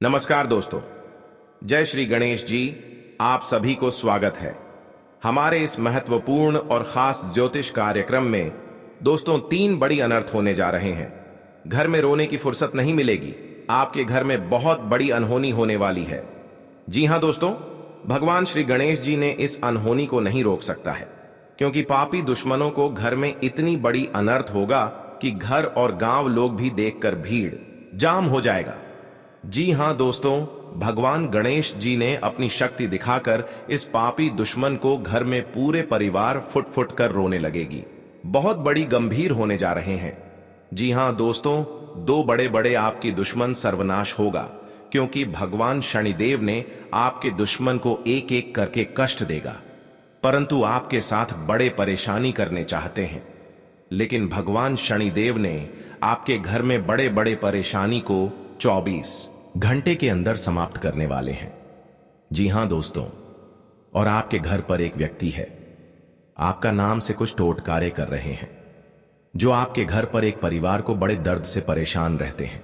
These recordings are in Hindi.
नमस्कार दोस्तों। जय श्री गणेश जी। आप सभी को स्वागत है हमारे इस महत्वपूर्ण और खास ज्योतिष कार्यक्रम में। दोस्तों, 3 बड़ी अनर्थ होने जा रहे हैं। घर में रोने की फुर्सत नहीं मिलेगी। आपके घर में बहुत बड़ी अनहोनी होने वाली है। जी हां दोस्तों, भगवान श्री गणेश जी ने इस अनहोनी को नहीं रोक सकता है, क्योंकि पापी दुश्मनों को घर में इतनी बड़ी अनर्थ होगा कि घर और गांव लोग भी देखकर भीड़ जाम हो जाएगा। जी हां दोस्तों, भगवान गणेश जी ने अपनी शक्ति दिखाकर इस पापी दुश्मन को घर में पूरे परिवार फुट फुट कर रोने लगेगी। बहुत बड़ी गंभीर होने जा रहे हैं। जी हां दोस्तों, 2 बड़े बड़े आपकी दुश्मन सर्वनाश होगा, क्योंकि भगवान शनिदेव ने आपके दुश्मन को एक एक करके कष्ट देगा, परंतु आपके साथ बड़े परेशानी करने चाहते हैं। लेकिन भगवान शनिदेव ने आपके घर में बड़े बड़े परेशानी को 24 घंटे के अंदर समाप्त करने वाले हैं। जी हां दोस्तों, और आपके घर पर एक व्यक्ति है। आपका नाम से कुछ टोटकारे कर रहे हैं, जो आपके घर पर एक परिवार को बड़े दर्द से परेशान रहते हैं।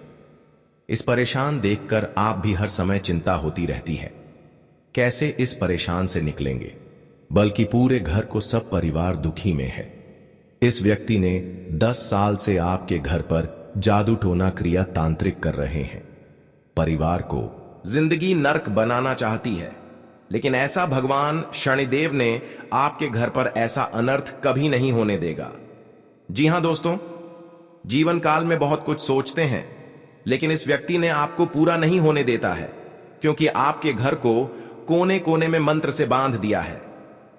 इस परेशान देखकर आप भी हर समय चिंता होती रहती है, कैसे इस परेशान से निकलेंगे, बल्कि पूरे घर को सब परिवार दुखी में है। इस व्यक्ति ने 10 साल से आपके घर पर जादू टोना क्रिया तांत्रिक कर रहे हैं। परिवार को जिंदगी नर्क बनाना चाहती है, लेकिन ऐसा भगवान शनिदेव ने आपके घर पर ऐसा अनर्थ कभी नहीं होने देगा। जी हां दोस्तों, जीवन काल में बहुत कुछ सोचते हैं, लेकिन इस व्यक्ति ने आपको पूरा नहीं होने देता है, क्योंकि आपके घर को कोने कोने में मंत्र से बांध दिया है।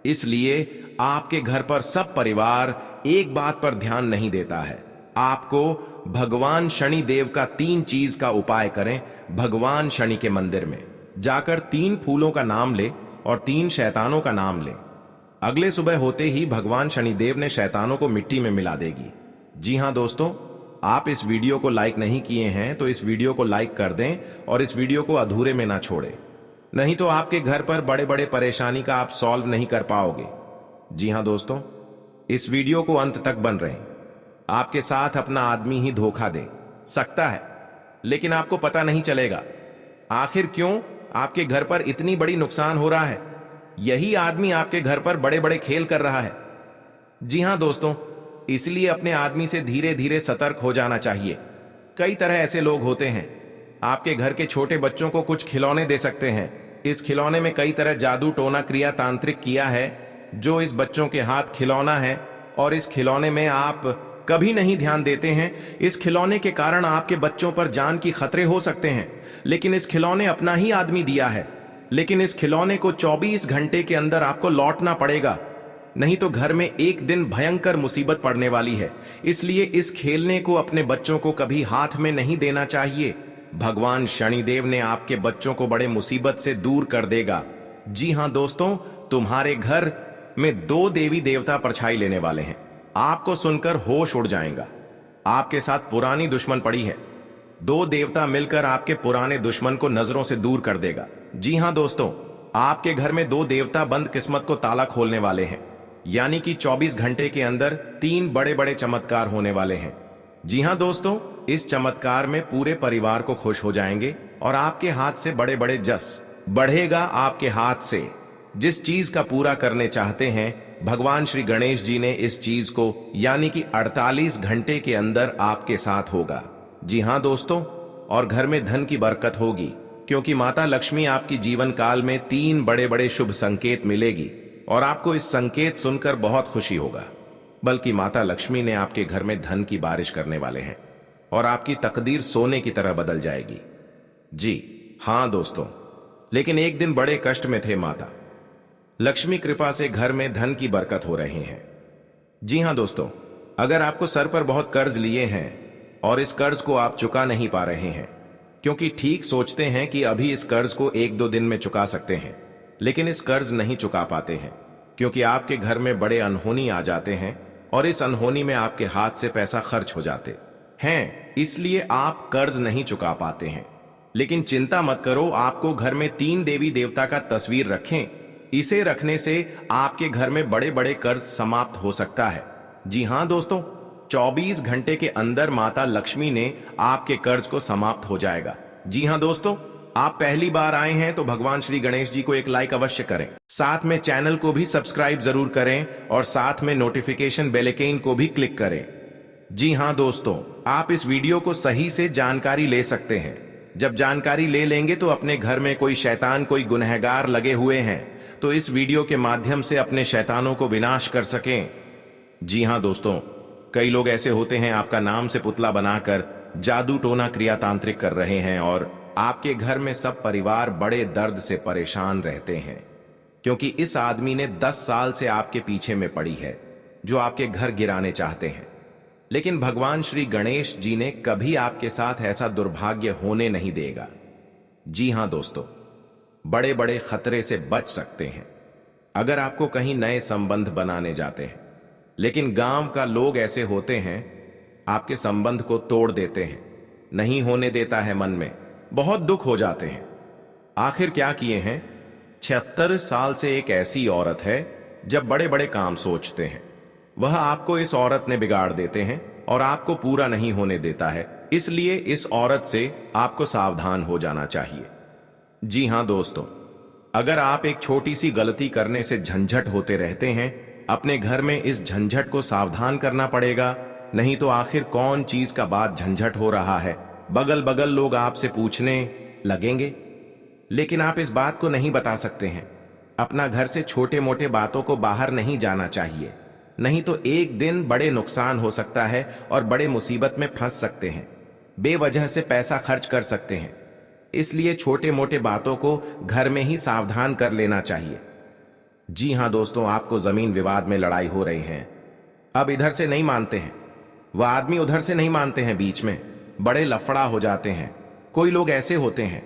इसलिए आपके घर पर सब परिवार एक बात पर ध्यान नहीं देता है। आपको भगवान शनि देव का 3 चीज का उपाय करें। भगवान शनि के मंदिर में जाकर 3 फूलों का नाम ले और 3 शैतानों का नाम ले। अगले सुबह होते ही भगवान शनिदेव ने शैतानों को मिट्टी में मिला देगी। जी हां दोस्तों, आप इस वीडियो को लाइक नहीं किए हैं तो इस वीडियो को लाइक कर दें और इस वीडियो को अधूरे में ना छोड़ें, नहीं तो आपके घर पर बड़े बड़े परेशानी का आप सॉल्व नहीं कर पाओगे। जी हां दोस्तों, इस वीडियो को अंत तक बन रहे। आपके साथ अपना आदमी ही धोखा दे सकता है, लेकिन आपको पता नहीं चलेगा। आखिर क्यों आपके घर पर इतनी बड़ी नुकसान हो रहा है? यही आदमी आपके घर पर बड़े बड़े खेल कर रहा है। जी हां दोस्तों, इसलिए अपने आदमी से धीरे धीरे सतर्क हो जाना चाहिए। कई तरह ऐसे लोग होते हैं। आपके घर के छोटे बच्चों को कुछ खिलौने दे सकते हैं। इस खिलौने में कई तरह जादू टोना क्रिया तांत्रिक किया है। जो इस बच्चों के हाथ खिलौना है और इस खिलौने में आप कभी नहीं ध्यान देते हैं। इस खिलौने के कारण आपके बच्चों पर जान की खतरे हो सकते हैं, लेकिन इस खिलौने अपना ही आदमी दिया है। लेकिन इस खिलौने को 24 घंटे के अंदर आपको लौटना पड़ेगा, नहीं तो घर में एक दिन भयंकर मुसीबत पड़ने वाली है। इसलिए इस खेलने को अपने बच्चों को कभी हाथ में नहीं देना चाहिए। भगवान शनिदेव ने आपके बच्चों को बड़े मुसीबत से दूर कर देगा। जी हां दोस्तों, तुम्हारे घर में 2 देवी देवता परछाई लेने वाले हैं। आपको सुनकर होश उड़ जाएगा। आपके साथ पुरानी दुश्मन पड़ी है। 2 देवता मिलकर आपके पुराने दुश्मन को नजरों से दूर कर देगा। जी हां दोस्तों, आपके घर में 2 देवता बंद किस्मत को ताला खोलने वाले हैं, यानी कि 24 घंटे के अंदर 3 बड़े बड़े चमत्कार होने वाले हैं। जी हां दोस्तों, इस चमत्कार में पूरे परिवार को खुश हो जाएंगे और आपके हाथ से बड़े बड़े जस बढ़ेगा। आपके हाथ से जिस चीज का पूरा करने चाहते हैं, भगवान श्री गणेश जी ने इस चीज को यानी कि 48 घंटे के अंदर आपके साथ होगा। जी हां दोस्तों, और घर में धन की बरकत होगी, क्योंकि माता लक्ष्मी आपकी जीवन काल में 3 बड़े बड़े शुभ संकेत मिलेगी और आपको इस संकेत सुनकर बहुत खुशी होगा। बल्कि माता लक्ष्मी ने आपके घर में धन की बारिश करने वाले हैं और आपकी तकदीर सोने की तरह बदल जाएगी। जी हां दोस्तों, लेकिन एक दिन बड़े कष्ट में थे। माता लक्ष्मी कृपा से घर में धन की बरकत हो रही है। जी हां दोस्तों, अगर आपको सर पर बहुत कर्ज लिए हैं और इस कर्ज को आप चुका नहीं पा रहे हैं, क्योंकि ठीक सोचते हैं कि अभी इस कर्ज को 1-2 दिन में चुका सकते हैं, लेकिन इस कर्ज नहीं चुका पाते हैं, क्योंकि आपके घर में बड़े अनहोनी आ जाते हैं और इस अनहोनी में आपके हाथ से पैसा खर्च हो जाते हैं, इसलिए आप कर्ज नहीं चुका पाते हैं। लेकिन चिंता मत करो, आपको घर में 3 देवी देवता का तस्वीर रखें। इसे रखने से आपके घर में बड़े बड़े कर्ज समाप्त हो सकता है। जी हां दोस्तों, 24 घंटे के अंदर माता लक्ष्मी ने आपके कर्ज को समाप्त हो जाएगा। जी हां दोस्तों, आप पहली बार आए हैं तो भगवान श्री गणेश जी को एक लाइक अवश्य करें, साथ में चैनल को भी सब्सक्राइब जरूर करें और साथ में नोटिफिकेशन बेल आइकन को भी क्लिक करें। जी हां दोस्तों, आप इस वीडियो को सही से जानकारी ले सकते हैं। जब जानकारी ले लेंगे तो अपने घर में कोई शैतान, कोई गुनहगार लगे हुए हैं तो इस वीडियो के माध्यम से अपने शैतानों को विनाश कर सकें। जी हां दोस्तों, कई लोग ऐसे होते हैं आपका नाम से पुतला बनाकर जादू टोना क्रिया तांत्रिक कर रहे हैं और आपके घर में सब परिवार बड़े दर्द से परेशान रहते हैं, क्योंकि इस आदमी ने 10 साल से आपके पीछे में पड़ी है, जो आपके घर गिराने चाहते हैं। लेकिन भगवान श्री गणेश जी ने कभी आपके साथ ऐसा दुर्भाग्य होने नहीं देगा। जी हां दोस्तों, बड़े बड़े खतरे से बच सकते हैं अगर आपको कहीं नए संबंध बनाने जाते हैं। लेकिन गांव का लोग ऐसे होते हैं, आपके संबंध को तोड़ देते हैं, नहीं होने देता है, मन में बहुत दुख हो जाते हैं। आखिर क्या किए हैं? 76 साल से एक ऐसी औरत है, जब बड़े बड़े काम सोचते हैं वह आपको इस औरत ने बिगाड़ देते हैं और आपको पूरा नहीं होने देता है। इसलिए इस औरत से आपको सावधान हो जाना चाहिए। जी हां दोस्तों, अगर आप एक छोटी सी गलती करने से झंझट होते रहते हैं, अपने घर में इस झंझट को सावधान करना पड़ेगा, नहीं तो आखिर कौन चीज का बात झंझट हो रहा है, बगल बगल लोग आपसे पूछने लगेंगे। लेकिन आप इस बात को नहीं बता सकते हैं। अपना घर से छोटे मोटे बातों को बाहर नहीं जाना चाहिए, नहीं तो एक दिन बड़े नुकसान हो सकता है और बड़े मुसीबत में फंस सकते हैं, बेवजह से पैसा खर्च कर सकते हैं। इसलिए छोटे मोटे बातों को घर में ही सावधान कर लेना चाहिए। जी हां दोस्तों, आपको जमीन विवाद में लड़ाई हो रही है, अब इधर से नहीं मानते हैं, वह आदमी उधर से नहीं मानते हैं, बीच में बड़े लफड़ा हो जाते हैं। कोई लोग ऐसे होते हैं,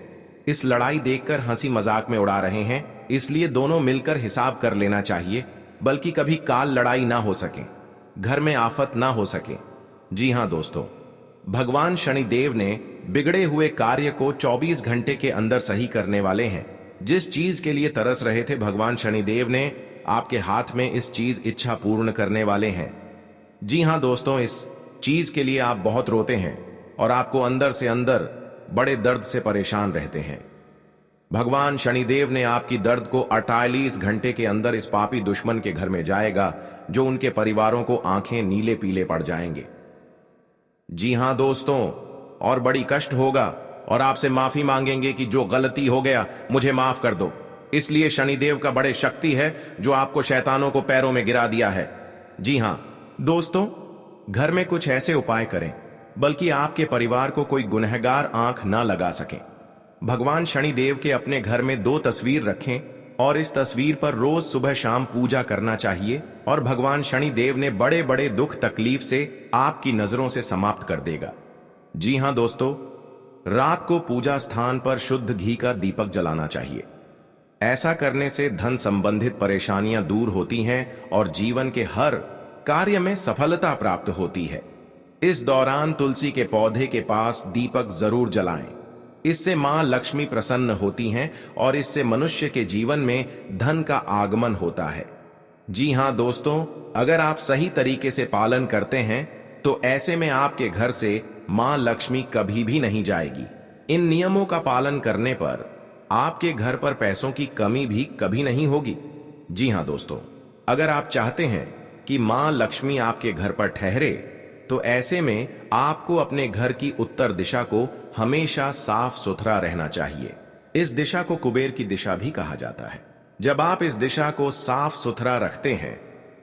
इस लड़ाई देखकर हंसी मजाक में उड़ा रहे हैं, इसलिए दोनों मिलकर हिसाब कर लेना चाहिए, बल्कि कभी काल लड़ाई ना हो सके, घर में आफत ना हो सके। जी हां दोस्तों, भगवान शनिदेव ने बिगड़े हुए कार्य को 24 घंटे के अंदर सही करने वाले हैं। जिस चीज के लिए तरस रहे थे, भगवान शनिदेव ने आपके हाथ में इस चीज इच्छा पूर्ण करने वाले हैं। जी हां दोस्तों, इस चीज के लिए आप बहुत रोते हैं और आपको अंदर से अंदर बड़े दर्द से परेशान रहते हैं। भगवान शनिदेव ने आपकी दर्द को 48 घंटे के अंदर इस पापी दुश्मन के घर में जाएगा, जो उनके परिवारों को आंखें नीले पीले पड़ जाएंगे। जी हां दोस्तों, और बड़ी कष्ट होगा और आपसे माफी मांगेंगे कि जो गलती हो गया मुझे माफ कर दो। इसलिए शनिदेव का बड़े शक्ति है, जो आपको शैतानों को पैरों में गिरा दिया है। जी हां दोस्तों, घर में कुछ ऐसे उपाय करें बल्कि आपके परिवार को कोई गुनहगार आंख ना लगा सके। भगवान शनिदेव के अपने घर में 2 तस्वीर रखें और इस तस्वीर पर रोज सुबह शाम पूजा करना चाहिए और भगवान शनिदेव ने बड़े बड़े दुख तकलीफ से आपकी नजरों से समाप्त कर देगा। जी हां दोस्तों, रात को पूजा स्थान पर शुद्ध घी का दीपक जलाना चाहिए। ऐसा करने से धन संबंधित परेशानियां दूर होती हैं और जीवन के हर कार्य में सफलता प्राप्त होती है। इस दौरान तुलसी के पौधे के पास दीपक जरूर जलाएं। इससे मां लक्ष्मी प्रसन्न होती हैं और इससे मनुष्य के जीवन में धन का आगमन होता है। जी हां दोस्तों, अगर आप सही तरीके से पालन करते हैं तो ऐसे में आपके घर से मां लक्ष्मी कभी भी नहीं जाएगी। इन नियमों का पालन करने पर आपके घर पर पैसों की कमी भी कभी नहीं होगी। जी हां दोस्तों, अगर आप चाहते हैं कि मां लक्ष्मी आपके घर पर ठहरे तो ऐसे में आपको अपने घर की उत्तर दिशा को हमेशा साफ सुथरा रहना चाहिए। इस दिशा को कुबेर की दिशा भी कहा जाता है। जब आप इस दिशा को साफ सुथरा रखते हैं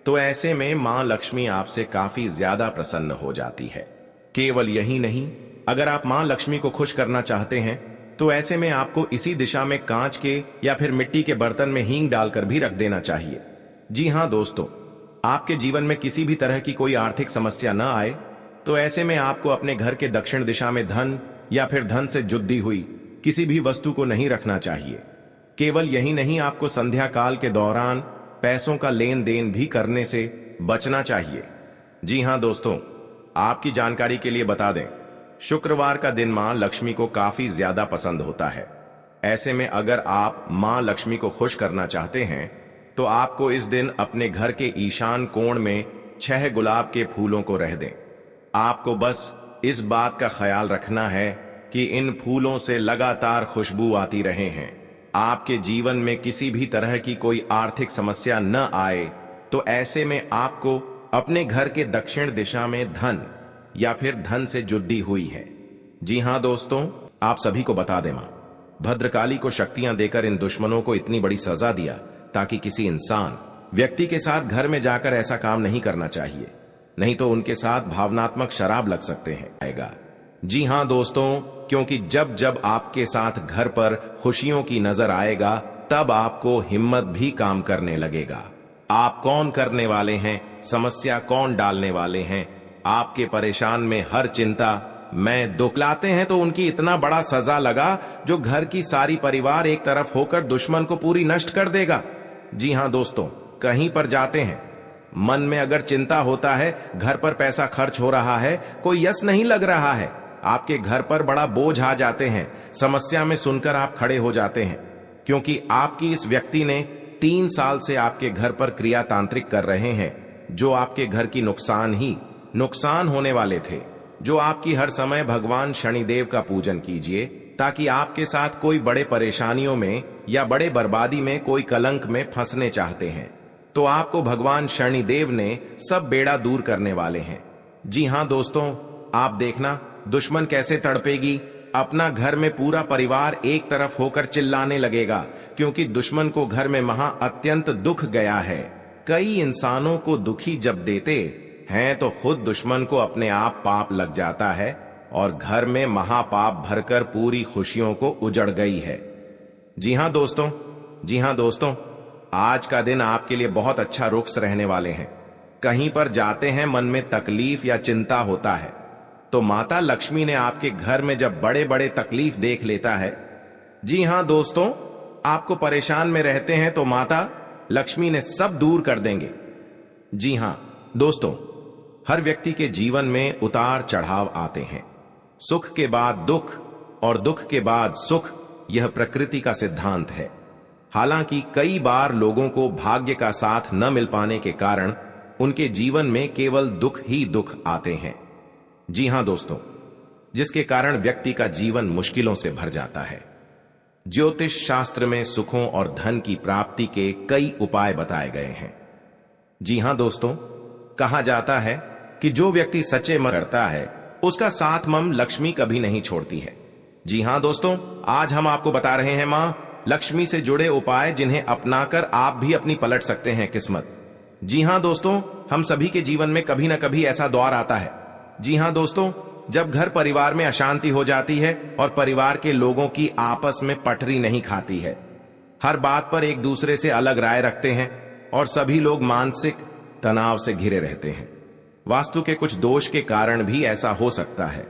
तो ऐसे में मां लक्ष्मी आपसे काफी ज्यादा प्रसन्न हो जाती है। केवल यही नहीं, अगर आप मां लक्ष्मी को खुश करना चाहते हैं तो ऐसे में आपको इसी दिशा में कांच के या फिर मिट्टी के बर्तन में हींग डालकर भी रख देना चाहिए। जी हां दोस्तों, आपके जीवन में किसी भी तरह की कोई आर्थिक समस्या न आए तो ऐसे में आपको अपने घर के दक्षिण दिशा में धन या फिर धन से जुड़ी हुई किसी भी वस्तु को नहीं रखना चाहिए। केवल यही नहीं, आपको संध्या काल के दौरान पैसों का लेन देन भी करने से बचना चाहिए। जी हां दोस्तों, आपकी जानकारी के लिए बता दें, शुक्रवार का दिन मां लक्ष्मी को काफी ज्यादा पसंद होता है। ऐसे में अगर आप मां लक्ष्मी को खुश करना चाहते हैं तो आपको इस दिन अपने घर के ईशान कोण में 6 गुलाब के फूलों को रख दें। आपको बस इस बात का ख्याल रखना है कि इन फूलों से लगातार खुशबू आती रहे हैं। आपके जीवन में किसी भी तरह की कोई आर्थिक समस्या न आए, तो ऐसे में आपको अपने घर के दक्षिण दिशा में धन या फिर धन से जुड़ी हुई है। जी हां दोस्तों, आप सभी को बता दें, मां भद्रकाली को शक्तियां देकर इन दुश्मनों को इतनी बड़ी सजा दिया ताकि किसी इंसान व्यक्ति के साथ घर में जाकर ऐसा काम नहीं करना चाहिए, नहीं तो उनके साथ भावनात्मक शराब लग सकते हैं आएगा। जी हां दोस्तों, क्योंकि जब जब आपके साथ घर पर खुशियों की नजर आएगा, तब आपको हिम्मत भी काम करने लगेगा। आप कौन करने वाले हैं, समस्या कौन डालने वाले हैं, आपके परेशान में हर चिंता मैं दुख लाते हैं, तो उनकी इतना बड़ा सजा लगा जो घर की सारी परिवार एक तरफ होकर दुश्मन को पूरी नष्ट कर देगा। जी हां दोस्तों, कहीं पर जाते हैं, मन में अगर चिंता होता है, घर पर पैसा खर्च हो रहा है, कोई यश नहीं लग रहा है, आपके घर पर बड़ा बोझ आ जाते हैं, समस्या में सुनकर आप खड़े हो जाते हैं, क्योंकि आपकी इस व्यक्ति ने 3 साल से आपके घर पर क्रिया तांत्रिक कर रहे हैं, जो आपके घर की नुकसान होने वाले थे। जो आपकी हर समय भगवान शनिदेव का पूजन कीजिए, ताकि आपके साथ कोई बड़े परेशानियों में या बड़े बर्बादी में, कोई कलंक में फंसने चाहते हैं, तो आपको भगवान शनिदेव ने सब बेड़ा दूर करने वाले हैं। जी हां दोस्तों, आप देखना दुश्मन कैसे तड़पेगी। अपना घर में पूरा परिवार एक तरफ होकर चिल्लाने लगेगा, क्योंकि दुश्मन को घर में अत्यंत दुख गया है। कई इंसानों को दुखी जब देते हैं, तो खुद दुश्मन को अपने आप पाप लग जाता है और घर में महापाप भरकर पूरी खुशियों को उजड़ गई है। जी हां दोस्तों, आज का दिन आपके लिए बहुत अच्छा रुख रहने वाले हैं। कहीं पर जाते हैं, मन में तकलीफ या चिंता होता है, तो माता लक्ष्मी ने आपके घर में जब बड़े बड़े तकलीफ देख लेता है, जी हां दोस्तों, आपको परेशान में रहते हैं, तो माता लक्ष्मी ने सब दूर कर देंगे। जी हां दोस्तों, हर व्यक्ति के जीवन में उतार चढ़ाव आते हैं। सुख के बाद दुख और दुख के बाद सुख, यह प्रकृति का सिद्धांत है। हालांकि कई बार लोगों को भाग्य का साथ न मिल पाने के कारण उनके जीवन में केवल दुख ही दुख आते हैं। जी हां दोस्तों, जिसके कारण व्यक्ति का जीवन मुश्किलों से भर जाता है। ज्योतिष शास्त्र में सुखों और धन की प्राप्ति के कई उपाय बताए गए हैं। जी हां दोस्तों, कहा जाता है कि जो व्यक्ति सच्चे मन करता है, उसका साथ मम लक्ष्मी कभी नहीं छोड़ती है। जी हां दोस्तों, आज हम आपको बता रहे हैं मां लक्ष्मी से जुड़े उपाय, जिन्हें अपनाकर आप भी अपनी पलट सकते हैं किस्मत। जी हां दोस्तों, हम सभी के जीवन में कभी न कभी ऐसा दौर आता है। जी हां दोस्तों, जब घर परिवार में अशांति हो जाती है और परिवार के लोगों की आपस में पटरी नहीं खाती है, हर बात पर एक दूसरे से अलग राय रखते हैं और सभी लोग मानसिक तनाव से घिरे रहते हैं। वास्तु के कुछ दोष के कारण भी ऐसा हो सकता है।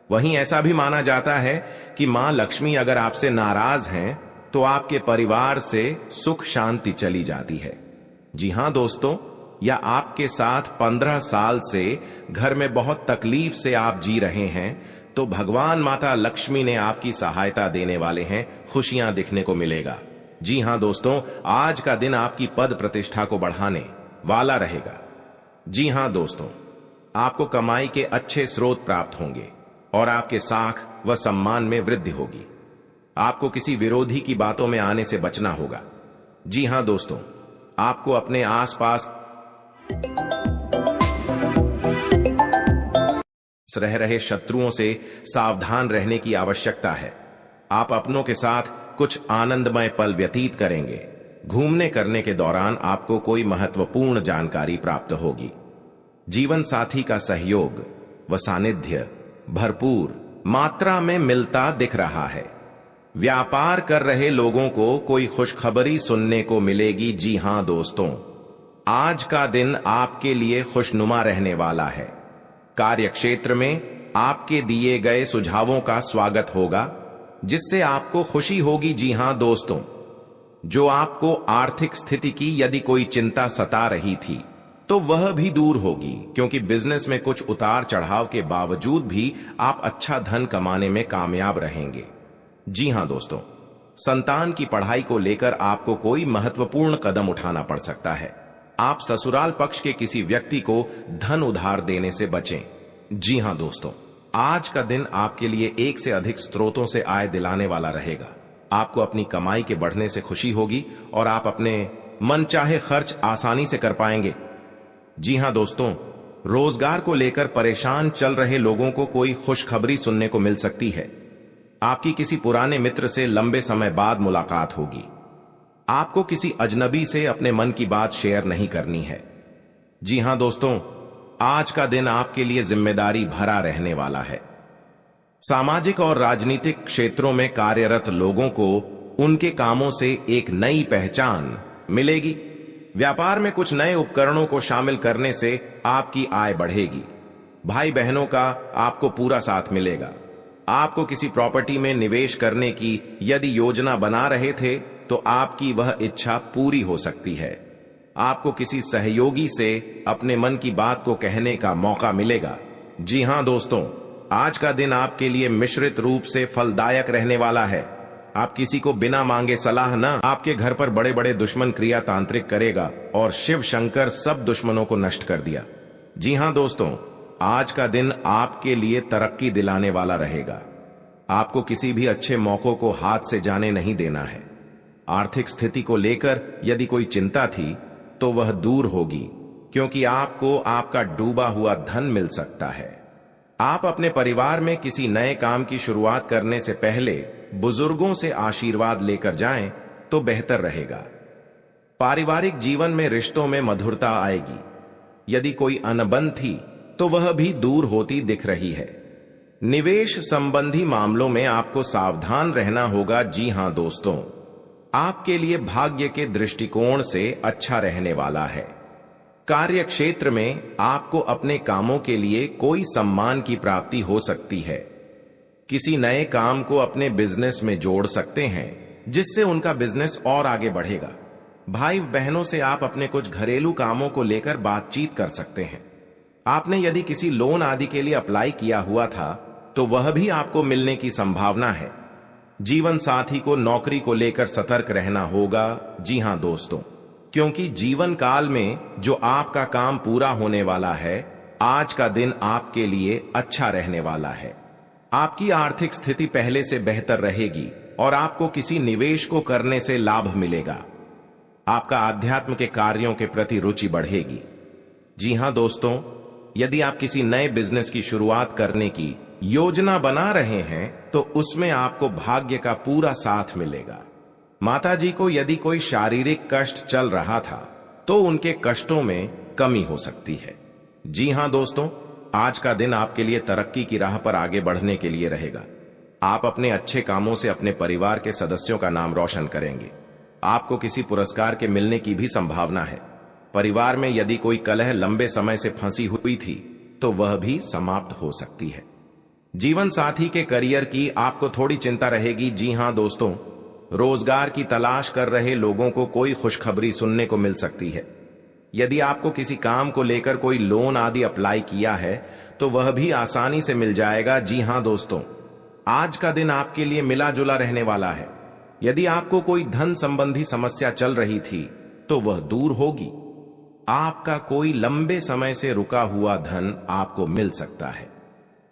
वहीं ऐसा भी माना जाता है कि मां लक्ष्मी अगर आपसे नाराज हैं, तो आपके परिवार से सुख शांति चली जाती है। जी हां दोस्तों, या आपके साथ 15 साल से घर में बहुत तकलीफ से आप जी रहे हैं, तो भगवान माता लक्ष्मी ने आपकी सहायता देने वाले हैं, खुशियां दिखने को मिलेगा। जी हां दोस्तों, आज का दिन आपकी पद प्रतिष्ठा को बढ़ाने वाला रहेगा। जी हां दोस्तों, आपको कमाई के अच्छे स्रोत प्राप्त होंगे और आपके साख व सम्मान में वृद्धि होगी। आपको किसी विरोधी की बातों में आने से बचना होगा। जी हां दोस्तों, आपको अपने आसपास रह रहे शत्रुओं से सावधान रहने की आवश्यकता है। आप अपनों के साथ कुछ आनंदमय पल व्यतीत करेंगे। घूमने करने के दौरान आपको कोई महत्वपूर्ण जानकारी प्राप्त होगी। जीवन साथी का सहयोग व सानिध्य भरपूर मात्रा में मिलता दिख रहा है। व्यापार कर रहे लोगों को कोई खुशखबरी सुनने को मिलेगी। जी हां दोस्तों, आज का दिन आपके लिए खुशनुमा रहने वाला है। कार्यक्षेत्र में आपके दिए गए सुझावों का स्वागत होगा, जिससे आपको खुशी होगी। जी हां दोस्तों, जो आपको आर्थिक स्थिति की यदि कोई चिंता सता रही थी, तो वह भी दूर होगी, क्योंकि बिजनेस में कुछ उतार चढ़ाव के बावजूद भी आप अच्छा धन कमाने में कामयाब रहेंगे। जी हां दोस्तों, संतान की पढ़ाई को लेकर आपको कोई महत्वपूर्ण कदम उठाना पड़ सकता है। आप ससुराल पक्ष के किसी व्यक्ति को धन उधार देने से बचें। जी हां दोस्तों, आज का दिन आपके लिए एक से अधिक स्रोतों से आय दिलाने वाला रहेगा। आपको अपनी कमाई के बढ़ने से खुशी होगी और आप अपने मनचाहे खर्च आसानी से कर पाएंगे। जी हां दोस्तों, रोजगार को लेकर परेशान चल रहे लोगों को कोई खुशखबरी सुनने को मिल सकती है। आपकी किसी पुराने मित्र से लंबे समय बाद मुलाकात होगी। आपको किसी अजनबी से अपने मन की बात शेयर नहीं करनी है। जी हां दोस्तों, आज का दिन आपके लिए जिम्मेदारी भरा रहने वाला है। सामाजिक और राजनीतिक क्षेत्रों में कार्यरत लोगों को उनके कामों से एक नई पहचान मिलेगी। व्यापार में कुछ नए उपकरणों को शामिल करने से आपकी आय बढ़ेगी। भाई बहनों का आपको पूरा साथ मिलेगा। आपको किसी प्रॉपर्टी में निवेश करने की यदि योजना बना रहे थे तो आपकी वह इच्छा पूरी हो सकती है। आपको किसी सहयोगी से अपने मन की बात को कहने का मौका मिलेगा। जी हां दोस्तों, आज का दिन आपके लिए मिश्रित रूप से फलदायक रहने वाला है। आप किसी को बिना मांगे सलाह न आपके घर पर बड़े बड़े दुश्मन क्रिया तांत्रिक करेगा और शिव शंकर सब दुश्मनों को नष्ट कर दिया। जी हां दोस्तों, आज का दिन आपके लिए तरक्की दिलाने वाला रहेगा। आपको किसी भी अच्छे मौकों को हाथ से जाने नहीं देना है। आर्थिक स्थिति को लेकर यदि कोई चिंता थी तो वह दूर होगी, क्योंकि आपको आपका डूबा हुआ धन मिल सकता है। आप अपने परिवार में किसी नए काम की शुरुआत करने से पहले बुजुर्गों से आशीर्वाद लेकर जाएं तो बेहतर रहेगा। पारिवारिक जीवन में रिश्तों में मधुरता आएगी। यदि कोई अनबन थी तो वह भी दूर होती दिख रही है। निवेश संबंधी मामलों में आपको सावधान रहना होगा। जी हां दोस्तों, आपके लिए भाग्य के दृष्टिकोण से अच्छा रहने वाला है। कार्य क्षेत्र में आपको अपने कामों के लिए कोई सम्मान की प्राप्ति हो सकती है। किसी नए काम को अपने बिजनेस में जोड़ सकते हैं, जिससे उनका बिजनेस और आगे बढ़ेगा। भाई बहनों से आप अपने कुछ घरेलू कामों को लेकर बातचीत कर सकते हैं। आपने यदि किसी लोन आदि के लिए अप्लाई किया हुआ था तो वह भी आपको मिलने की संभावना है। जीवन साथी को नौकरी को लेकर सतर्क रहना होगा। जी हां दोस्तों, क्योंकि जीवन काल में जो आपका काम पूरा होने वाला है, आज का दिन आपके लिए अच्छा रहने वाला है। आपकी आर्थिक स्थिति पहले से बेहतर रहेगी और आपको किसी निवेश को करने से लाभ मिलेगा। आपका आध्यात्म के कार्यों के प्रति रुचि बढ़ेगी। जी हां दोस्तों, यदि आप किसी नए बिजनेस की शुरुआत करने की योजना बना रहे हैं तो उसमें आपको भाग्य का पूरा साथ मिलेगा। माताजी को यदि कोई शारीरिक कष्ट चल रहा था तो उनके कष्टों में कमी हो सकती है। जी हां दोस्तों, आज का दिन आपके लिए तरक्की की राह पर आगे बढ़ने के लिए रहेगा। आप अपने अच्छे कामों से अपने परिवार के सदस्यों का नाम रोशन करेंगे। आपको किसी पुरस्कार के मिलने की भी संभावना है। परिवार में यदि कोई कलह लंबे समय से फंसी हुई थी तो वह भी समाप्त हो सकती है। जीवन साथी के करियर की आपको थोड़ी चिंता रहेगी। जी हां दोस्तों, रोजगार की तलाश कर रहे लोगों को कोई खुशखबरी सुनने को मिल सकती है। यदि आपको किसी काम को लेकर कोई लोन आदि अप्लाई किया है तो वह भी आसानी से मिल जाएगा। जी हां दोस्तों, आज का दिन आपके लिए मिला जुला रहने वाला है। यदि आपको कोई धन संबंधी समस्या चल रही थी तो वह दूर होगी। आपका कोई लंबे समय से रुका हुआ धन आपको मिल सकता है।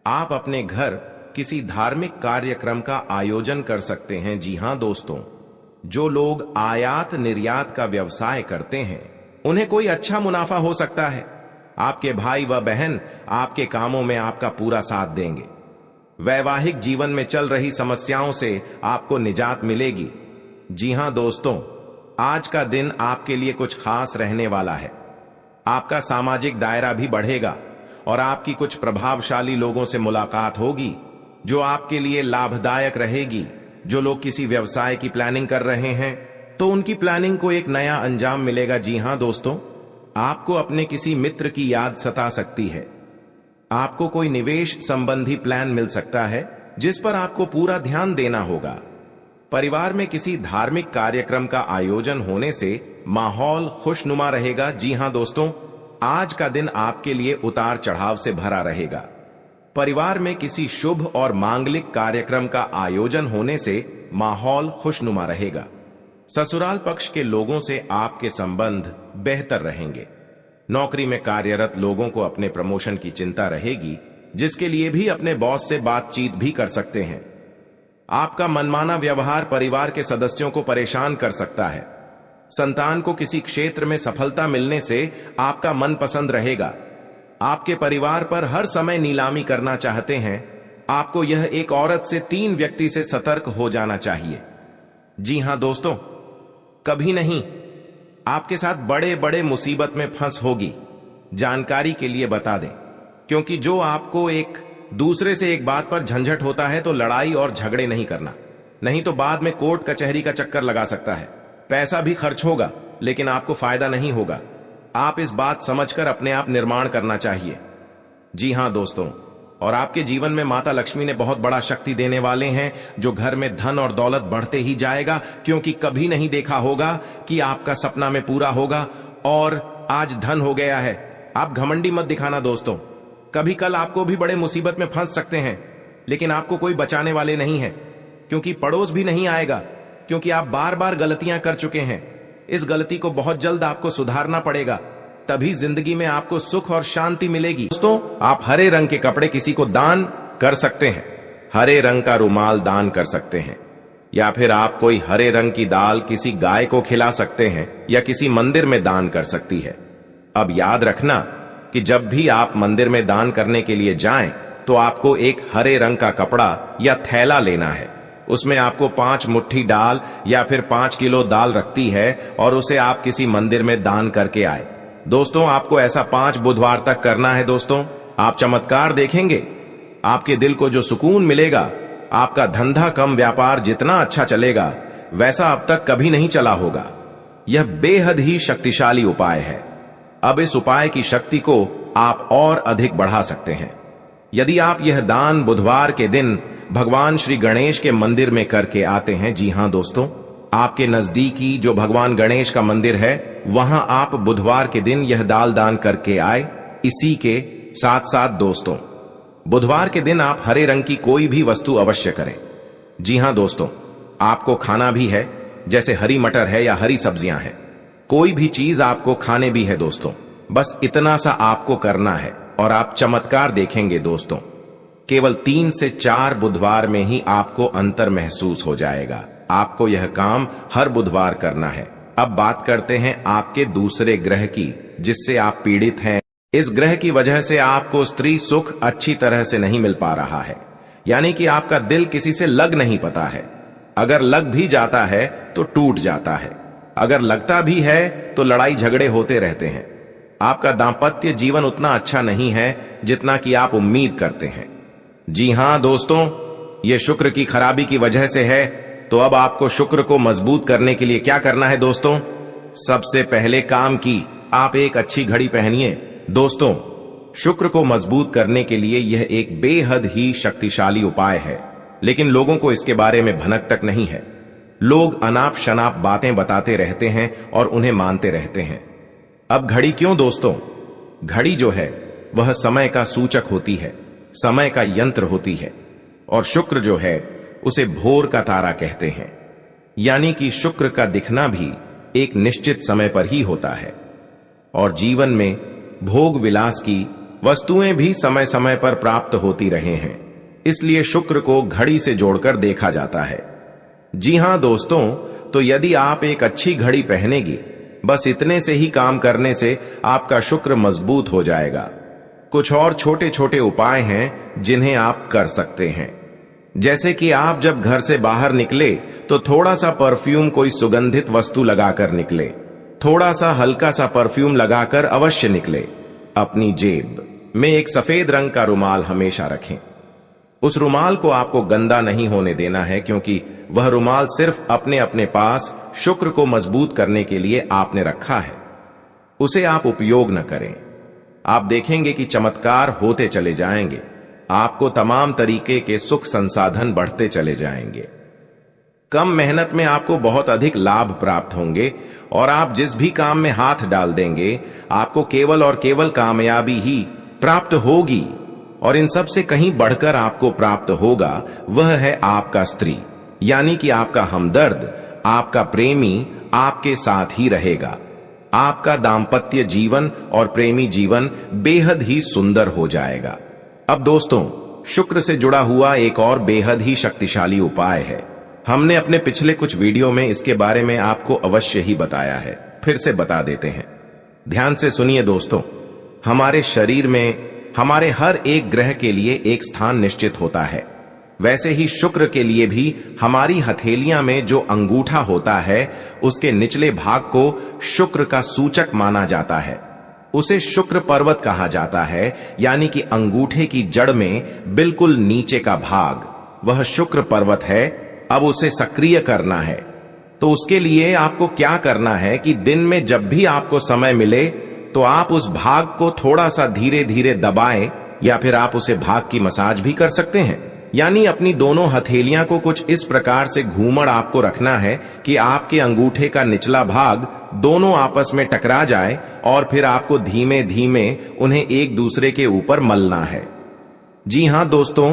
आप अपने घर किसी धार्मिक कार्यक्रम का आयोजन कर सकते हैं। जी हां दोस्तों, जो लोग आयात निर्यात का व्यवसाय करते हैं उन्हें कोई अच्छा मुनाफा हो सकता है। आपके भाई व बहन आपके कामों में आपका पूरा साथ देंगे। वैवाहिक जीवन में चल रही समस्याओं से आपको निजात मिलेगी। जी हां दोस्तों, आज का दिन आपके लिए कुछ खास रहने वाला है। आपका सामाजिक दायरा भी बढ़ेगा और आपकी कुछ प्रभावशाली लोगों से मुलाकात होगी जो आपके लिए लाभदायक रहेगी। जो लोग किसी व्यवसाय की प्लानिंग कर रहे हैं तो उनकी प्लानिंग को एक नया अंजाम मिलेगा। जी हां दोस्तों, आपको अपने किसी मित्र की याद सता सकती है। आपको कोई निवेश संबंधी प्लान मिल सकता है जिस पर आपको पूरा ध्यान देना होगा। परिवार में किसी धार्मिक कार्यक्रम का आयोजन होने से माहौल खुशनुमा रहेगा। जी हां दोस्तों, आज का दिन आपके लिए उतार चढ़ाव से भरा रहेगा। परिवार में किसी शुभ और मांगलिक कार्यक्रम का आयोजन होने से माहौल खुशनुमा रहेगा। ससुराल पक्ष के लोगों से आपके संबंध बेहतर रहेंगे। नौकरी में कार्यरत लोगों को अपने प्रमोशन की चिंता रहेगी। जिसके लिए भी अपने बॉस से बातचीत भी कर सकते हैं। आपका मनमाना व्यवहार परिवार के सदस्यों को परेशान कर सकता है। संतान को किसी क्षेत्र में सफलता मिलने से आपका मनपसंद रहेगा। आपके परिवार पर हर समय नीलामी करना चाहते हैं। आपको यह एक औरत से 3 व्यक्ति से सतर्क हो जाना चाहिए। जी हां दोस्तों, कभी नहीं, आपके साथ बड़े बड़े मुसीबत में फंस होगी। जानकारी के लिए बता दें, क्योंकि जो आपको एक दूसरे से एक बात पर झंझट होता है तो लड़ाई और झगड़े नहीं करना, नहीं तो बाद में कोर्ट कचहरी का चक्कर लगा सकता है। पैसा भी खर्च होगा लेकिन आपको फायदा नहीं होगा। आप इस बात समझकर अपने आप निर्माण करना चाहिए। जी हां दोस्तों, और आपके जीवन में माता लक्ष्मी ने बहुत बड़ा शक्ति देने वाले हैं, जो घर में धन और दौलत बढ़ते ही जाएगा, क्योंकि कभी नहीं देखा होगा कि आपका सपना में पूरा होगा और आज धन हो गया है। आप घमंडी मत दिखाना दोस्तों। कभी कल आपको भी बड़े मुसीबत में फंस सकते हैं, लेकिन आपको कोई बचाने वाले नहीं है, क्योंकि पड़ोस भी नहीं आएगा, क्योंकि आप बार बार गलतियां कर चुके हैं। इस गलती को बहुत जल्द आपको सुधारना पड़ेगा, तभी जिंदगी में आपको सुख और शांति मिलेगी। दोस्तों, आप हरे रंग के कपड़े किसी को दान कर सकते हैं। हरे रंग का रुमाल दान कर सकते हैं, या फिर आप कोई हरे रंग की दाल किसी गाय को खिला सकते हैं, या किसी मंदिर में दान कर सकती है। अब याद रखना कि जब भी आप मंदिर में दान करने के लिए जाएं, तो आपको एक हरे रंग का कपड़ा या थैला लेना है। उसमें आपको 5 मुट्ठी दाल या फिर 5 किलो दाल रखती है, और उसे आप किसी मंदिर में दान करके आए। दोस्तों, आपको ऐसा 5 बुधवार तक करना है। दोस्तों, आप चमत्कार देखेंगे। आपके दिल को जो सुकून मिलेगा, आपका धंधा कम व्यापार जितना अच्छा चलेगा, वैसा अब तक कभी नहीं चला होगा। यह बेहद ही शक्तिशाली उपाय है। अब इस उपाय की शक्ति को आप और अधिक बढ़ा सकते हैं यदि आप यह दान बुधवार के दिन भगवान श्री गणेश के मंदिर में करके आते हैं। जी हां दोस्तों, आपके नजदीकी जो भगवान गणेश का मंदिर है, वहां आप बुधवार के दिन यह दाल दान करके आए। इसी के साथ साथ दोस्तों, बुधवार के दिन आप हरे रंग की कोई भी वस्तु अवश्य करें। जी हां दोस्तों, आपको खाना भी है, जैसे हरी मटर है या हरी सब्जियां हैं। कोई भी चीज आपको खाने भी है दोस्तों। बस इतना सा आपको करना है और आप चमत्कार देखेंगे दोस्तों। केवल 3 से 4 बुधवार में ही आपको अंतर महसूस हो जाएगा। आपको यह काम हर बुधवार करना है। अब बात करते हैं आपके दूसरे ग्रह की, जिससे आप पीड़ित हैं। इस ग्रह की वजह से आपको स्त्री सुख अच्छी तरह से नहीं मिल पा रहा है, यानी कि आपका दिल किसी से लग नहीं पाता है। अगर लग भी जाता है तो टूट जाता है। अगर लगता भी है तो लड़ाई झगड़े होते रहते हैं। आपका दांपत्य जीवन उतना अच्छा नहीं है जितना कि आप उम्मीद करते हैं। जी हां दोस्तों, यह शुक्र की खराबी की वजह से है। तो अब आपको शुक्र को मजबूत करने के लिए क्या करना है दोस्तों? सबसे पहले काम की आप एक अच्छी घड़ी पहनिए। दोस्तों, शुक्र को मजबूत करने के लिए यह एक बेहद ही शक्तिशाली उपाय है, लेकिन लोगों को इसके बारे में भनक तक नहीं है। लोग अनाप शनाप बातें बताते रहते हैं और उन्हें मानते रहते हैं। अब घड़ी क्यों दोस्तों? घड़ी जो है वह समय का सूचक होती है, समय का यंत्र होती है, और शुक्र जो है उसे भोर का तारा कहते हैं। यानी कि शुक्र का दिखना भी एक निश्चित समय पर ही होता है, और जीवन में भोग विलास की वस्तुएं भी समय समय पर प्राप्त होती रहे हैं। इसलिए शुक्र को घड़ी से जोड़कर देखा जाता है। जी हां दोस्तों, तो यदि आप एक अच्छी घड़ी पहनेगी, बस इतने से ही काम करने से आपका शुक्र मजबूत हो जाएगा। कुछ और छोटे छोटे उपाय हैं जिन्हें आप कर सकते हैं, जैसे कि आप जब घर से बाहर निकले तो थोड़ा सा परफ्यूम, कोई सुगंधित वस्तु लगाकर निकले। थोड़ा सा हल्का सा परफ्यूम लगाकर अवश्य निकले। अपनी जेब में एक सफेद रंग का रुमाल हमेशा रखें। उस रुमाल को आपको गंदा नहीं होने देना है, क्योंकि वह रुमाल सिर्फ अपने अपने पास शुक्र को मजबूत करने के लिए आपने रखा है। उसे आप उपयोग न करें। आप देखेंगे कि चमत्कार होते चले जाएंगे। आपको तमाम तरीके के सुख संसाधन बढ़ते चले जाएंगे। कम मेहनत में आपको बहुत अधिक लाभ प्राप्त होंगे, और आप जिस भी काम में हाथ डाल देंगे, आपको केवल और केवल कामयाबी ही प्राप्त होगी। और इन सब से कहीं बढ़कर आपको प्राप्त होगा वह है आपका स्त्री, यानी कि आपका हमदर्द, आपका प्रेमी आपके साथ ही रहेगा। आपका दांपत्य जीवन और प्रेमी जीवन बेहद ही सुंदर हो जाएगा। अब दोस्तों, शुक्र से जुड़ा हुआ एक और बेहद ही शक्तिशाली उपाय है। हमने अपने पिछले कुछ वीडियो में इसके बारे में आपको अवश्य ही बताया है, फिर से बता देते हैं। ध्यान से सुनिए दोस्तों। हमारे शरीर में हमारे हर एक ग्रह के लिए एक स्थान निश्चित होता है। वैसे ही शुक्र के लिए भी हमारी हथेलियां में जो अंगूठा होता है, उसके निचले भाग को शुक्र का सूचक माना जाता है। उसे शुक्र पर्वत कहा जाता है, यानी कि अंगूठे की जड़ में बिल्कुल नीचे का भाग, वह शुक्र पर्वत है। अब उसे सक्रिय करना है, तो उसके लिए आपको क्या करना है कि दिन में जब भी आपको समय मिले तो आप उस भाग को थोड़ा सा धीरे धीरे दबाएं, या फिर आप उसे भाग की मसाज भी कर सकते हैं। यानी अपनी दोनों हथेलियां को कुछ इस प्रकार से घूमड़ आपको रखना है कि आपके अंगूठे का निचला भाग दोनों आपस में टकरा जाए, और फिर आपको धीमे धीमे उन्हें एक दूसरे के ऊपर मलना है। जी हां दोस्तों,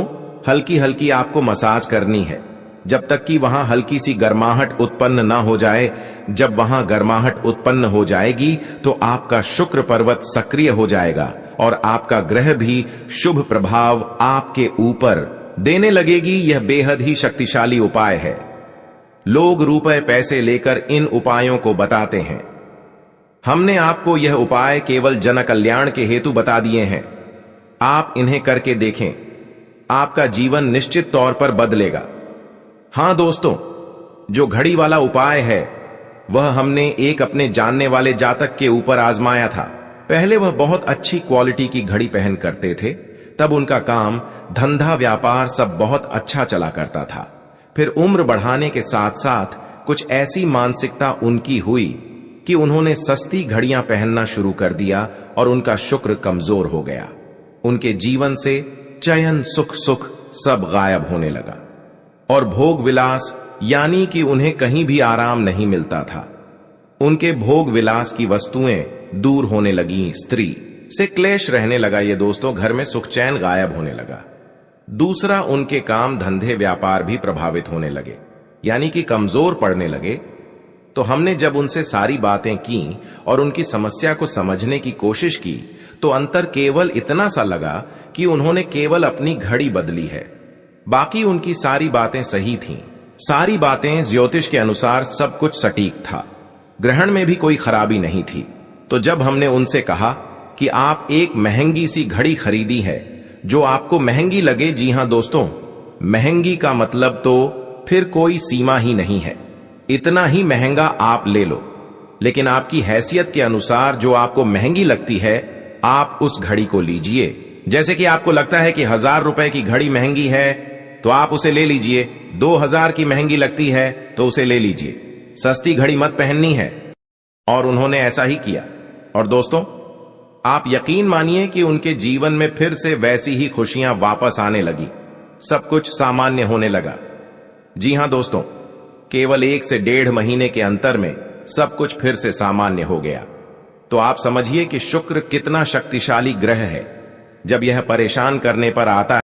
हल्की हल्की आपको मसाज करनी है, जब तक कि वहां हल्की सी गर्माहट उत्पन्न ना हो जाए। जब वहां गर्माहट उत्पन्न हो जाएगी तो आपका शुक्र पर्वत सक्रिय हो जाएगा और आपका ग्रह भी शुभ प्रभाव आपके ऊपर देने लगेगी। यह बेहद ही शक्तिशाली उपाय है। लोग रुपए पैसे लेकर इन उपायों को बताते हैं। हमने आपको यह उपाय केवल जन कल्याण के हेतु बता दिए हैं। आप इन्हें करके देखें, आपका जीवन निश्चित तौर पर बदलेगा। हां दोस्तों, जो घड़ी वाला उपाय है वह हमने एक अपने जानने वाले जातक के ऊपर आजमाया था। पहले वह बहुत अच्छी क्वालिटी की घड़ी पहन करते थे, तब उनका काम, धंधा, व्यापार सब बहुत अच्छा चला करता था। फिर उम्र बढ़ाने के साथ साथ कुछ ऐसी मानसिकता उनकी हुई कि उन्होंने सस्ती घड़ियां पहनना शुरू कर दिया और उनका शुक्र कमजोर हो गया। उनके जीवन से चयन, सुख सब गायब होने लगा और भोग विलास, यानी कि उन्हें कहीं भी आराम नहीं मिलता था। उनके भोग विलास की वस्तुएं दूर होने लगी, स्त्री से क्लेश रहने लगा। ये दोस्तों, घर में सुख चैन गायब होने लगा। दूसरा, उनके काम, धंधे, व्यापार भी प्रभावित होने लगे, यानी कि कमजोर पड़ने लगे। तो हमने जब उनसे सारी बातें की और उनकी समस्या को समझने की कोशिश की, तो अंतर केवल इतना सा लगा कि उन्होंने केवल अपनी घड़ी बदली है, बाकी उनकी सारी बातें सही थीं। सारी बातें ज्योतिष के अनुसार सब कुछ सटीक था, ग्रहण में भी कोई खराबी नहीं थी। तो जब हमने उनसे कहा कि आप एक महंगी सी घड़ी खरीदी है जो आपको महंगी लगे, जी हां दोस्तों, महंगी का मतलब तो फिर कोई सीमा ही नहीं है, इतना ही महंगा आप ले लो, लेकिन आपकी हैसियत के अनुसार जो आपको महंगी लगती है, आप उस घड़ी को लीजिए। जैसे कि आपको लगता है कि 1000 रुपए की घड़ी महंगी है तो आप उसे ले लीजिए, 2000 की महंगी लगती है तो उसे ले लीजिए, सस्ती घड़ी मत पहननी है। और उन्होंने ऐसा ही किया। और दोस्तों, आप यकीन मानिए कि उनके जीवन में फिर से वैसी ही खुशियां वापस आने लगी, सब कुछ सामान्य होने लगा। जी हां दोस्तों, केवल 1 से 1.5 महीने के अंतर में सब कुछ फिर से सामान्य हो गया। तो आप समझिए कि शुक्र कितना शक्तिशाली ग्रह है। जब यह परेशान करने पर आता